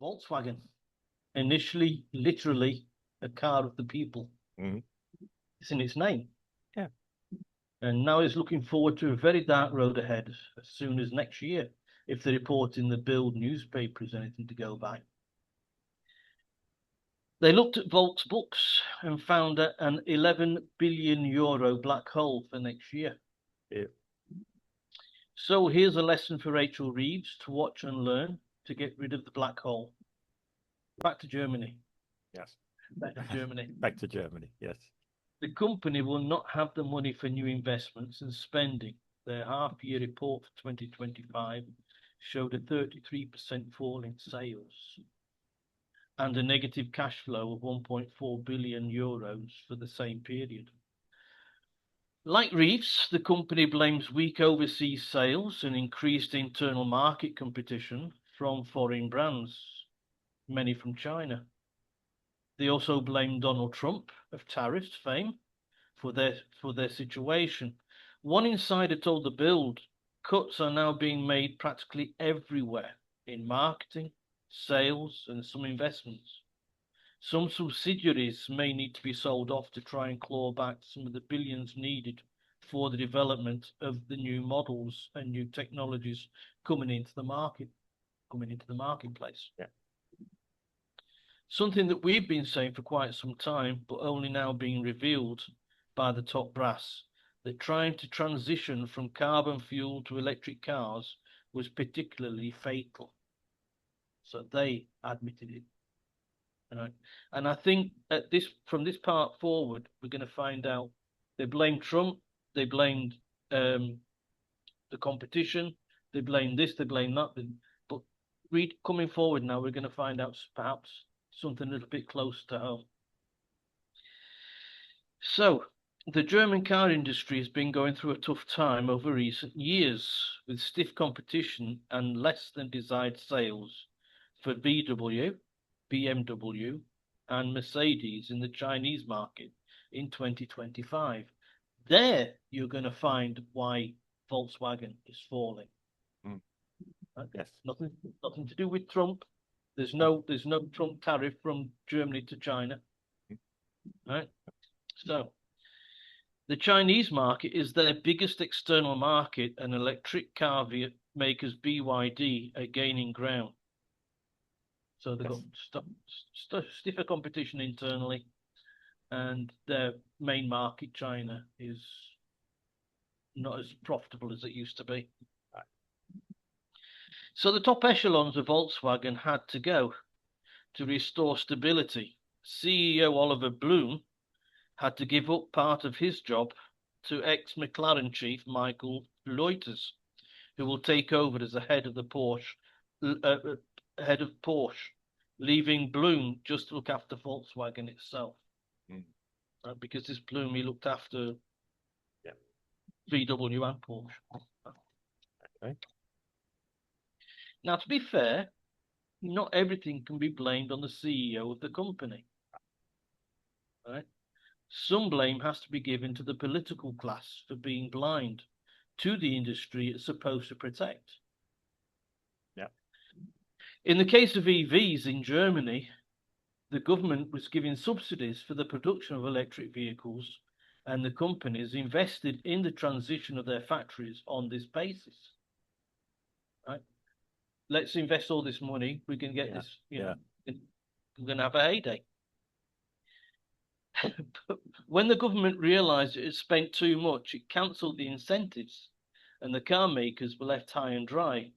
Volkswagen, initially literally a car of the people. Mhm. It's in its name. Yeah. And now it's looking forward to a very dark road ahead as soon as next year, if the report in the Bild newspaper is anything to go by. They looked at Volk's books and found an 11 billion euro black hole for next year. Yeah. So here's a lesson for Rachel Reeves to watch and learn to get rid of the black hole. Back to Germany. Yes. Back to Germany. Back to Germany. Yes. The company will not have the money for new investments and spending. Their half-year report for 2025 showed a 33% fall in sales and a negative cash flow of 1.4 billion euros for the same period. Like Reeves, the company blames weak overseas sales and increased internal market competition from foreign brands, many from China. They also blame Donald Trump of tariffs fame for their situation. One insider told the Bild cuts are now being made practically everywhere in marketing, sales, and some investments. Some subsidiaries may need to be sold off to try and claw back some of the billions needed for the development of the new models and new technologies coming into the marketplace. Yeah. Something that we've been saying for quite some time, but only now being revealed by the top brass, that trying to transition from carbon fuel to electric cars was particularly fatal. So they admitted it. Right. And I think from this part forward, we're going to find out they blamed Trump, they blamed the competition, they blamed this, they blamed that. But coming forward now, we're going to find out perhaps something a little bit close to home. So, the German car industry has been going through a tough time over recent years, with stiff competition and less than desired sales for VW, BMW, and Mercedes in the Chinese market in 2025. There, you're going to find why Volkswagen is falling. Mm. Yes. Nothing to do with Trump. There's no Trump tariff from Germany to China. Right? So the Chinese market is their biggest external market, and electric car makers BYD are gaining ground. So they've got stiffer competition internally, and their main market, China, is not as profitable as it used to be. Right. So the top echelons of Volkswagen had to go to restore stability. CEO Oliver Bloom had to give up part of his job to ex-McLaren chief Michael Leuters, who will take over as the head of Porsche, leaving Bloom just to look after Volkswagen itself. Mm. Because this Bloom, he looked after Yeah. VW and Porsche. Okay. Now, to be fair, not everything can be blamed on the CEO of the company. Right? Some blame has to be given to the political class for being blind to the industry it's supposed to protect. Yeah. In the case of EVs in Germany, the government was giving subsidies for the production of electric vehicles, and the companies invested in the transition of their factories on this basis. Right? Let's invest all this money. We can get this, we're going to have a heyday. When the government realised it had spent too much, it cancelled the incentives, and the car makers were left high and dry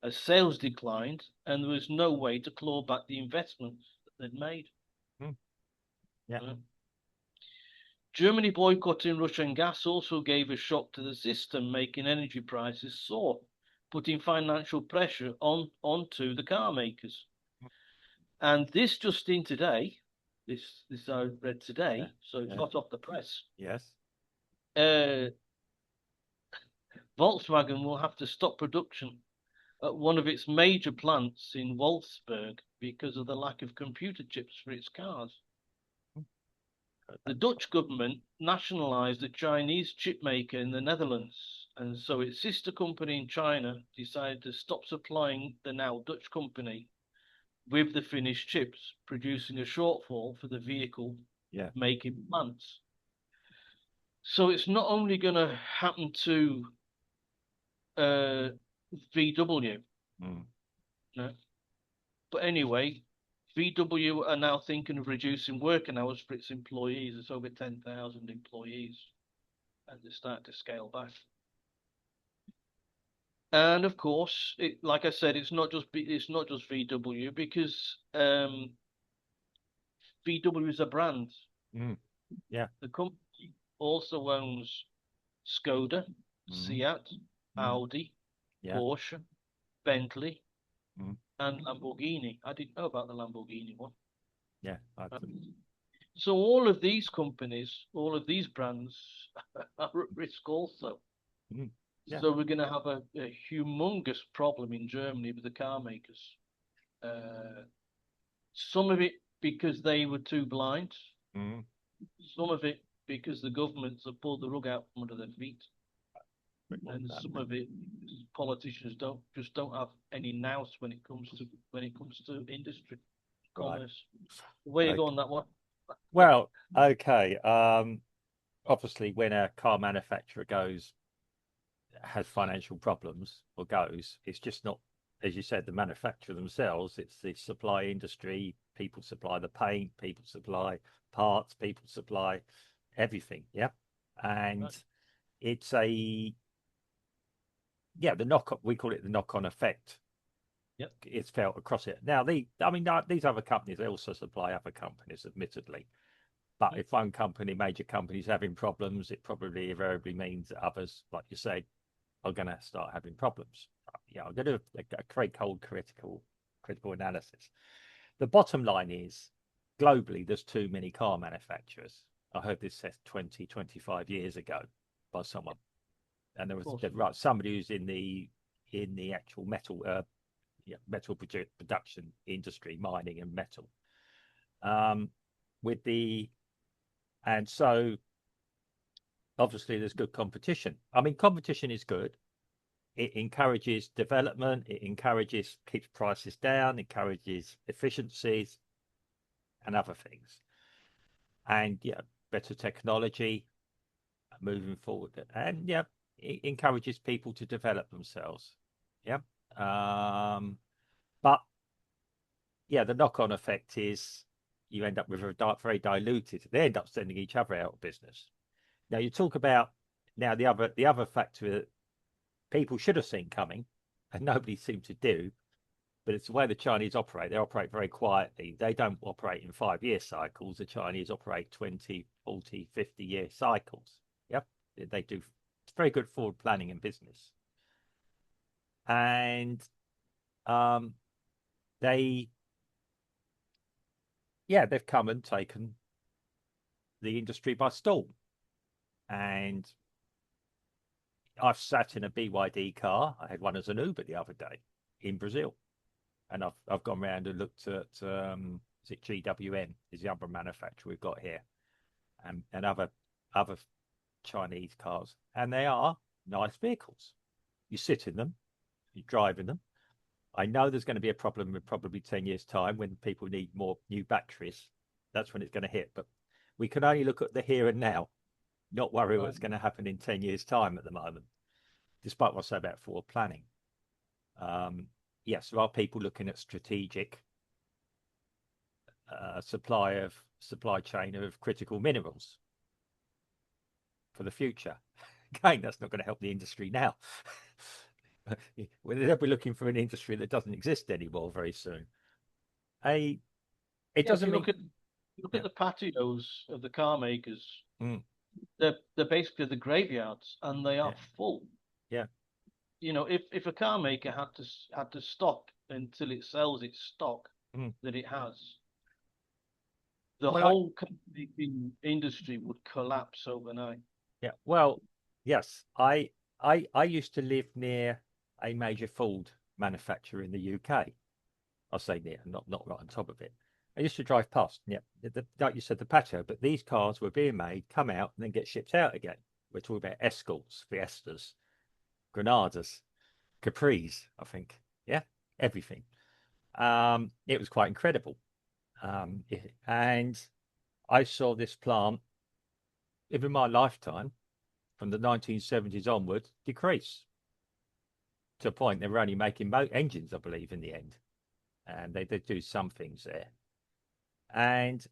as sales declined, and there was no way to claw back the investments that they'd made. Yeah. Germany boycotting Russian gas also gave a shock to the system, making energy prices soar, putting financial pressure onto the car makers. And this just in today, this I read today, so it's hot off the press. Yes. Volkswagen will have to stop production at one of its major plants in Wolfsburg because of the lack of computer chips for its cars. The Dutch government nationalized a Chinese chip maker in the Netherlands, and so its sister company in China decided to stop supplying the now Dutch company with the finished chips, producing a shortfall for the vehicle Yeah. making plants. So it's not only going to happen to uh, VW, Mm. no, but anyway, VW are now thinking of reducing working hours for its employees. It's over 10,000 employees, and they start to scale back. And of course, like I said, it's not just VW because VW is a brand. Mm. Yeah. The company also owns Skoda, Mm. Seat, Mm. Audi, Yeah. Porsche, Bentley, Mm. and Lamborghini. I didn't know about the Lamborghini one. Yeah. So all of these companies, all of these brands are at risk also. Mm. Yeah. So we're going to have a humongous problem in Germany with the car makers. Some of it because they were too blind. Mm. Some of it because the governments have pulled the rug out from under their feet. And some of it politicians don't have any nous when it comes to industry, Right. commerce. Where you Okay. go on that one? Well, okay. Obviously, when a car manufacturer has financial problems or goes, it's just not, as you said, the manufacturer themselves. It's the supply industry. People supply the paint. People supply parts. People supply everything. Yeah, and Right. it's we call it the knock-on effect. Yep. It's felt across it. Now, these other companies, they also supply other companies, admittedly. But if one company, major companies, having problems, it probably invariably means that others, like you said, are going to start having problems. Yeah, I'm going to do a very cold critical analysis. The bottom line is, globally, there's too many car manufacturers. I heard this said 20, 25 years ago by someone, and there was somebody who's in the actual metal production industry, mining and metal. With the and so obviously there's good competition. I mean, competition is good. It encourages development. It keeps prices down, encourages efficiencies and other things. And yeah, better technology moving forward. And yeah, it encourages people to develop themselves. Yeah. But yeah, the knock-on effect is you end up with very diluted. They end up sending each other out of business. Now you talk about the other factor that people should have seen coming, and nobody seemed to do, but it's the way the Chinese operate. They operate very quietly. They don't operate in 5-year cycles. The Chinese operate 20, 40, 50-year cycles. Yep, they do very good forward planning in business, and they they've come and taken the industry by storm. And I've sat in a BYD car. I had one as an Uber the other day in Brazil, and I've gone around and looked at is it GWM is the other manufacturer we've got here, and other Chinese cars, and they are nice vehicles. You sit in them, you drive in them. I know there's going to be a problem in probably 10 years' time when people need more new batteries. That's when it's going to hit. But we can only look at the here and now, not worry what's going to happen in 10 years' time at the moment, despite what I say about forward planning. Yes, there are people looking at strategic supply chain of critical minerals for the future. Again, that's not going to help the industry now. They'll be looking for an industry that doesn't exist anymore very soon. It doesn't mean look at the patios of the car makers. Mm. They're basically the graveyards, and they are full. Yeah. You know, if a car maker had to stock until it sells its stock that it has, the whole industry would collapse overnight. Yeah. Well, yes. I used to live near a major Ford manufacturer in the UK. I'll say near, not right on top of it. I used to drive past. Yeah, like you said, the patio. But these cars were being made, come out, and then get shipped out again. We're talking about Escorts, Fiestas, Granadas, Capris. I think. Yeah, everything. It was quite incredible. And I saw this plant, even in my lifetime, from the 1970s onward, decrease to a point they were only making engines, I believe, in the end. And they did do some things there. And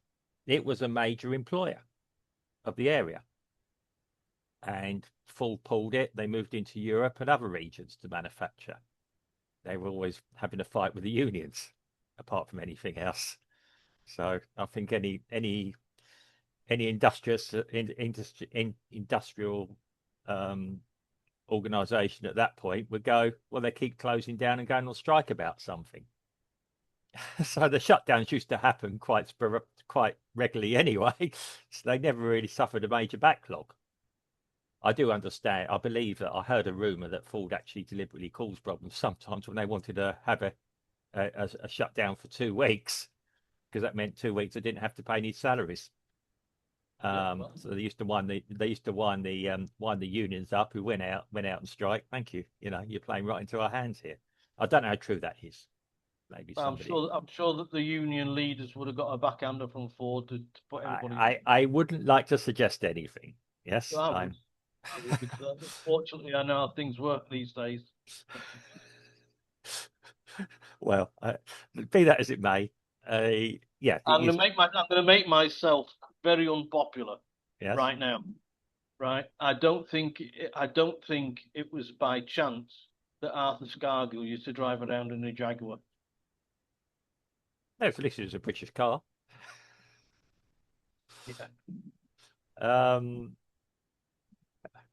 it was a major employer of the area. And Ford pulled it. They moved into Europe and other regions to manufacture. They were always having a fight with the unions, apart from anything else. So I think any industrial organization at that point would go, well, they keep closing down and going on strike about something. So the shutdowns used to happen quite regularly anyway. So they never really suffered a major backlog. I do understand. I believe that I heard a rumor that Ford actually deliberately caused problems sometimes when they wanted to have a shutdown for 2 weeks, because that meant 2 weeks they didn't have to pay any salaries. So they used to wind the unions up who went out and strike. Thank you. You're playing right into our hands here. I don't know how true that is. Maybe somebody. I'm sure that the union leaders would have got a backhander from Ford to put everybody. I wouldn't like to suggest anything. Yes, I would, because unfortunately I know how things work these days. Well, be that as it may, yeah, I'm going to make myself very unpopular yes. right now. Right, I don't think it was by chance that Arthur Scargill used to drive around in a Jaguar. No, at least it was a British car. Yeah.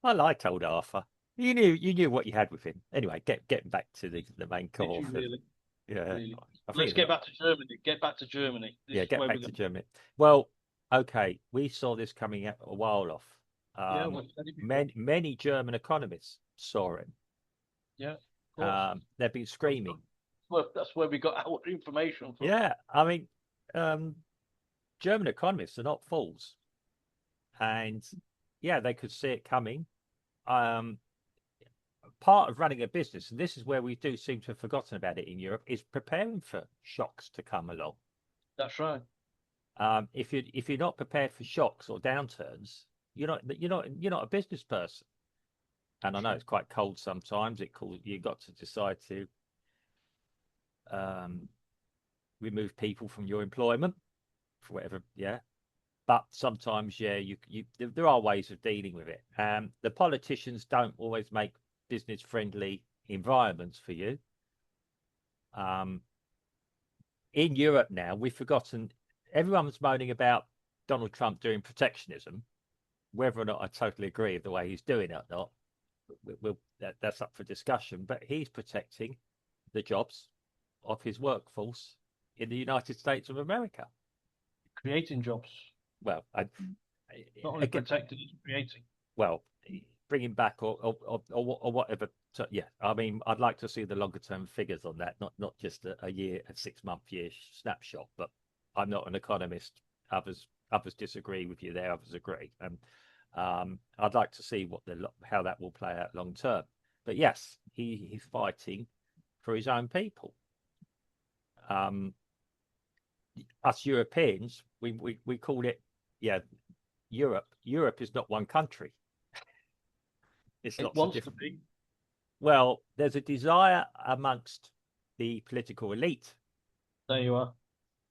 I liked old Arthur. You knew what you had with him. Anyway, getting back to the main core. Really? Yeah. Really. Let's get back to Germany. Get back to Germany. Get back to Germany. Well, okay, we saw this coming a while off. Many German economists saw it. Yeah. They've been screaming. Well, that's where we got our information from. Yeah, I mean, German economists are not fools, and yeah, they could see it coming. Part of running a business, and this is where we do seem to have forgotten about it in Europe, is preparing for shocks to come along. That's right. If you're not prepared for shocks or downturns, you're not a business person. And I know it's quite cold sometimes. You've got to decide to remove people from your employment for whatever. Yeah, but sometimes, yeah, there are ways of dealing with it. The politicians don't always make business friendly environments for you. In Europe now, we've forgotten. Everyone's moaning about Donald Trump doing protectionism. Whether or not I totally agree with the way he's doing it or not, that's up for discussion. But he's protecting the jobs of his workforce in the United States of America, creating jobs. Well, not only protecting, it's creating. Well, bringing back or whatever. So, yeah, I mean, I'd like to see the longer term figures on that, not just a 6 month year snapshot. But I'm not an economist. Others disagree with you there. Others agree. I'd like to see how that will play out long term. But yes, he's fighting for his own people. Us Europeans, we call it, yeah, Europe. Europe is not one country. It wants to be. Well, there's a desire amongst the political elite. There you are.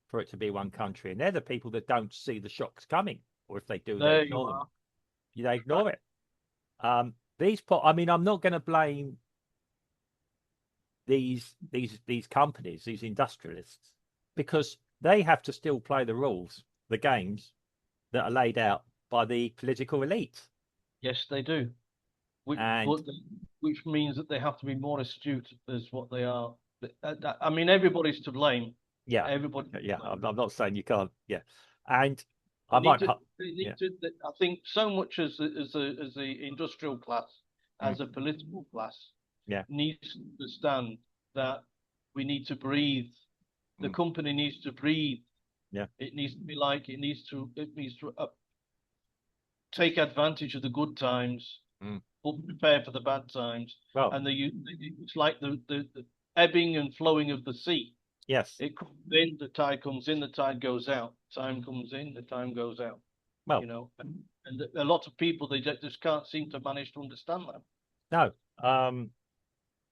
For it to be one country, and they're the people that don't see the shocks coming, or if they do, they ignore them. They ignore it. I mean, I'm not going to blame these companies, these industrialists, because they have to still play the rules, the games that are laid out by the political elite. Yes, they do. Which means that they have to be more astute as what they are. I mean, everybody's to blame. Yeah, everybody. Yeah, I'm not saying you can't. Yeah, and I think so much as the industrial class, as a political class, needs to understand that we need to breathe. The company needs to breathe. Yeah, it needs to take advantage of the good times, but prepare for the bad times. Well, and it's like the ebbing and flowing of the sea. Yes. It comes in, the tide comes in, the tide goes out. Time comes in, the time goes out. Well, And a lot of people they just can't seem to manage to understand that. no.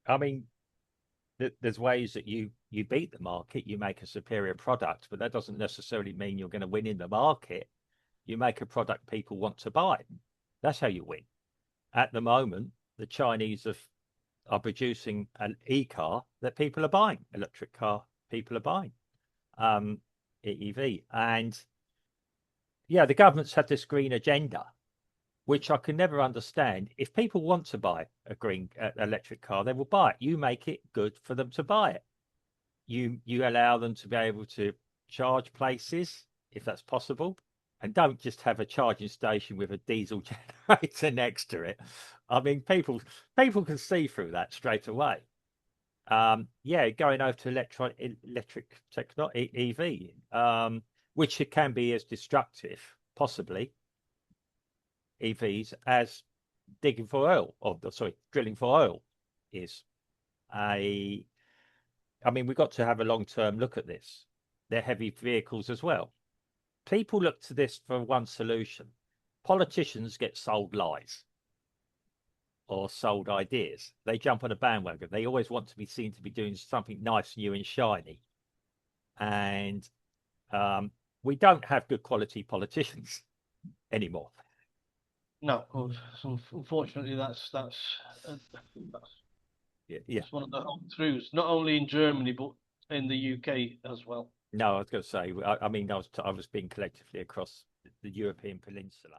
I mean, there's ways that you beat the market, you make a superior product, but that doesn't necessarily mean you're going to win in the market. You make a product people want to buy. That's how you win. At the moment, the Chinese are producing an e-car that people are buying, electric car people are buying, EV. And yeah, the government's had this green agenda, which I can never understand. If people want to buy a green electric car, they will buy it. You make it good for them to buy it. You allow them to be able to charge places if that's possible, and don't just have a charging station with a diesel generator next to it. I mean, people can see through that straight away. Yeah, going over to electric EV, which it can be as destructive, possibly EVs, as digging for oil, or sorry, drilling for oil is. I mean, we've got to have a long-term look at this. They're heavy vehicles as well. People look to this for one solution. Politicians get sold lies or sold ideas. They jump on a bandwagon. They always want to be seen to be doing something nice, new, and shiny. And we don't have good quality politicians anymore. No, unfortunately, that's Yeah. one of the home truths, not only in Germany but in the UK as well. No, I was going to say. I mean, I was being collectively across the European peninsula.